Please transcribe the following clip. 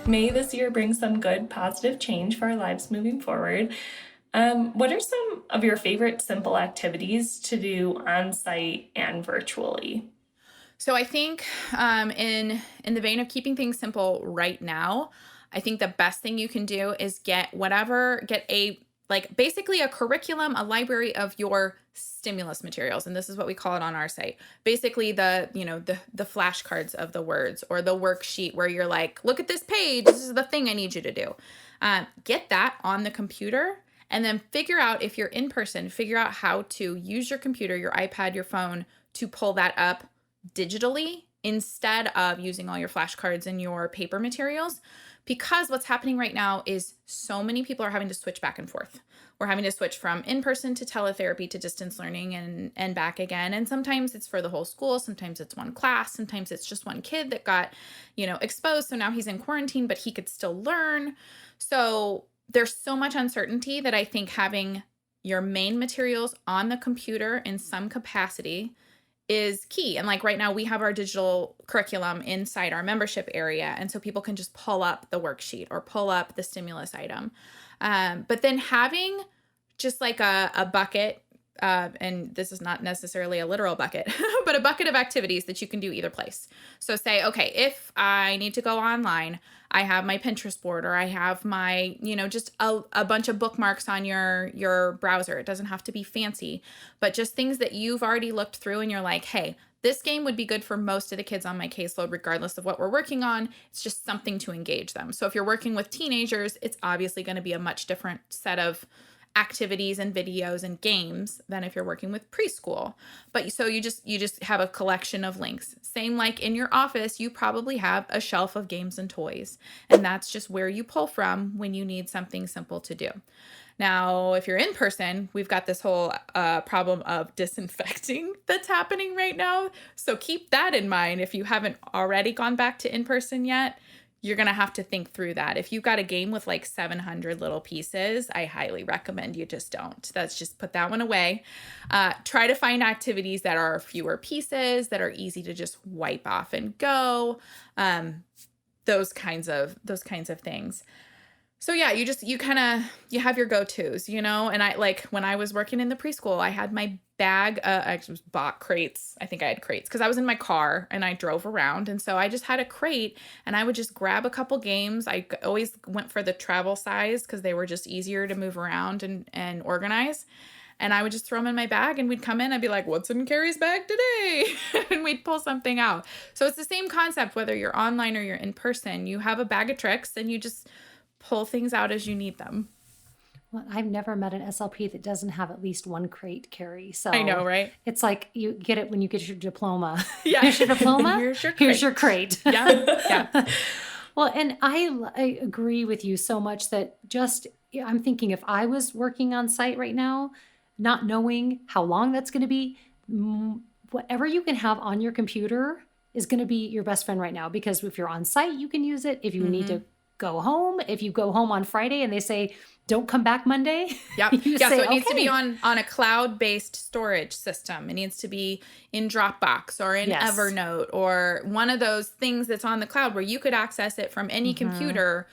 May this year bring some good, positive change for our lives moving forward. What are some of your favorite simple activities to do on site and virtually? So I think in the vein of keeping things simple right now, I think the best thing you can do is get a like basically a curriculum, a library of your stimulus materials. And this is what we call it on our site. Basically the flashcards of the words or the worksheet where you're like, look at this page. This is the thing I need you to do. Get that on the computer and then figure out if you're in person, figure out how to use your computer, your iPad, your phone to pull that up digitally instead of using all your flashcards and your paper materials. Because what's happening right now is so many people are having to switch back and forth. We're having to switch from in-person to teletherapy to distance learning and back again. And sometimes it's for the whole school. Sometimes it's one class. Sometimes it's just one kid that got, exposed. So now he's in quarantine, but he could still learn. So there's so much uncertainty that I think having your main materials on the computer in some capacity is key. And like right now we have our digital curriculum inside our membership area. And so people can just pull up the worksheet or pull up the stimulus item. But then having just like a bucket, and this is not necessarily a literal bucket, but a bucket of activities that you can do either place. So say, okay, if I need to go online, I have my Pinterest board or I have my, just a bunch of bookmarks on your browser. It doesn't have to be fancy, but just things that you've already looked through and you're like, hey, this game would be good for most of the kids on my caseload, regardless of what we're working on. It's just something to engage them. So if you're working with teenagers, it's obviously going to be a much different set of activities and videos and games than if you're working with preschool. But so you just have a collection of links. Same like in your office, you probably have a shelf of games and toys. And that's just where you pull from when you need something simple to do. Now, if you're in person, we've got this whole problem of disinfecting that's happening right now. So keep that in mind if you haven't already gone back to in person yet. You're going to have to think through that. If you've got a game with like 700 little pieces, I highly recommend you just don't. That's just put that one away. Try to find activities that are fewer pieces, that are easy to just wipe off and go. Those kinds of things. So yeah, you have your go-tos, and I like when I was working in the preschool, I had my bag, I just bought crates. I think I had crates because I was in my car and I drove around. And so I just had a crate and I would just grab a couple games. I always went for the travel size because they were just easier to move around and organize. And I would just throw them in my bag and we'd come in. I'd be like, what's in Carrie's bag today? And we'd pull something out. So it's the same concept, whether you're online or you're in person. You have a bag of tricks and you just pull things out as you need them. Well, I've never met an SLP that doesn't have at least one crate, Carrie. So I know, right? It's like you get it when you get your diploma. Yeah. Here's your diploma. Here's your crate. Yeah. Well, and I agree with you so much that I'm thinking if I was working on site right now, not knowing how long that's going to be, whatever you can have on your computer is going to be your best friend right now. Because if you're on site, you can use it. If you need to go home, if you go home on Friday and they say, don't come back Monday. Yep. Yeah. So it needs to be on a cloud-based storage system. It needs to be in Dropbox or in Evernote or one of those things that's on the cloud where you could access it from any computer